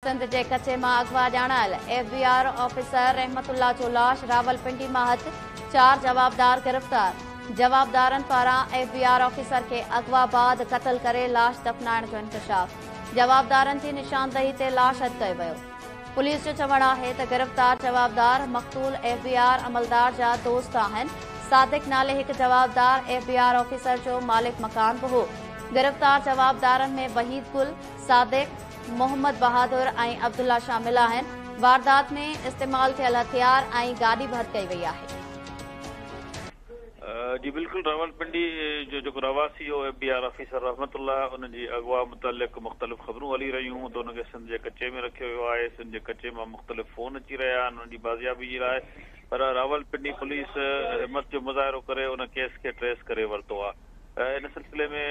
सिंध के कचे में अगवा ॼाणायल FBI ऑफिसर रहमतुल्ला जो लाश रावलपिंडी में हथ 4 जवाबदार गिरफ्तार। जवाबदारन पारा FBI ऑफिसर के अगवा बाद कत्ल करे लाश दफनाइण जो इंकशाफ। जवाबदारन की निशानदही ते लाश हथ कयो वियो। पुलिस जो चवण है तो गिरफ्तार जवाबदार मक़तूल FBI अमलदार जा दोस्त आहिनि। सादिक नाले एक जवाबदार FBI ऑफिसर जो मालिक मकान भी हो। गिरफ्तार जवाबदारन में वहीद गुल, सादिक, मोहम्मद बहादुर और अब्दुल्ला शामिल आहिनि। वारदात में इस्तेमाल थियल हथियार और गाड़ी भी हथ कई वई आहे। जी बिल्कुल, रावलपिंडी जो रवासी हो FBI ऑफिसर रहमतुल्ला उनकी अगवा मुतल्लिक़ मुख़्तलिफ़ ख़बरूं हली रहियूं तो उनके सिंध के कचे में रखियो वियो आहे। सिंध के कचे में मुख़्तलिफ़ फ़ोन अची रहा आहिनि उनकी बाज़ियाबी जी लाइ, पर रावलपिंडी पुलिस हिम्मत जो मुज़ाहिरो करे उन केस के ट्रेस करे वरितो आहे। इन सिलसिले में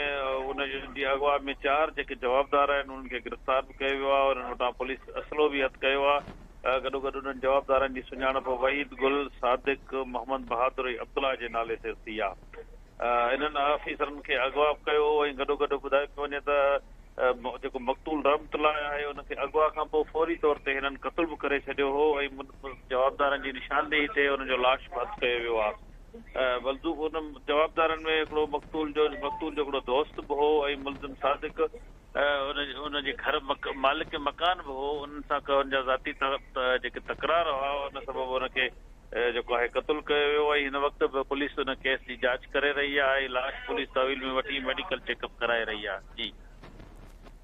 उनजी अगवा में 4 जेके जवाबदार आहिनि उनखे गिरफ़्तार भी कयो वियो आहे और उन वटां पुलिस असलो भी हथ कयो आहे। गॾोगॾु उन्हनि जवाबदारनि जी सुञाणप वहीद गुल, सादिक, मोहम्मद बहादुर ऐं अब्दुल्ला जे नाले ते थी आहे। इन्हनि ऑफिसरनि खे अगवा कयो ऐं गॾोगॾु ॿुधायो पियो वञे त जेको मक़तूल रहमतुल्ला आहे उनखे अगवा खां पोइ फौरी तौर ते हिननि क़त्ल बि करे छॾियो हो ऐं जवाबदारनि जी निशानदेही ते उन जो लाश हथ कयो वियो आहे। बल्कि उन जवाबदारनि में हिकिड़ो मक़तूल जो हिकिड़ो दोस्त बि हो ऐं मुलज़िम सादिक उनजे घर मालिक मकान बि हो। उन सां उनजा ज़ाती जेके तकरार हुआ उन सबबु उनखे जेको आहे क़त्ल कयो वियो ऐं हिन वक़्त बि पुलिस उन केस जी जांच करे रही आहे ऐं लाश पुलिस तहवील में वठी मेडिकल चेकअप कराए रही आहे। जी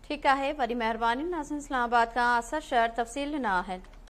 ठीक है, वरी मेहरबानी। नाज़रीन, इस्लामाबाद का असर शहर तफ़सील ॾिना आहिनि।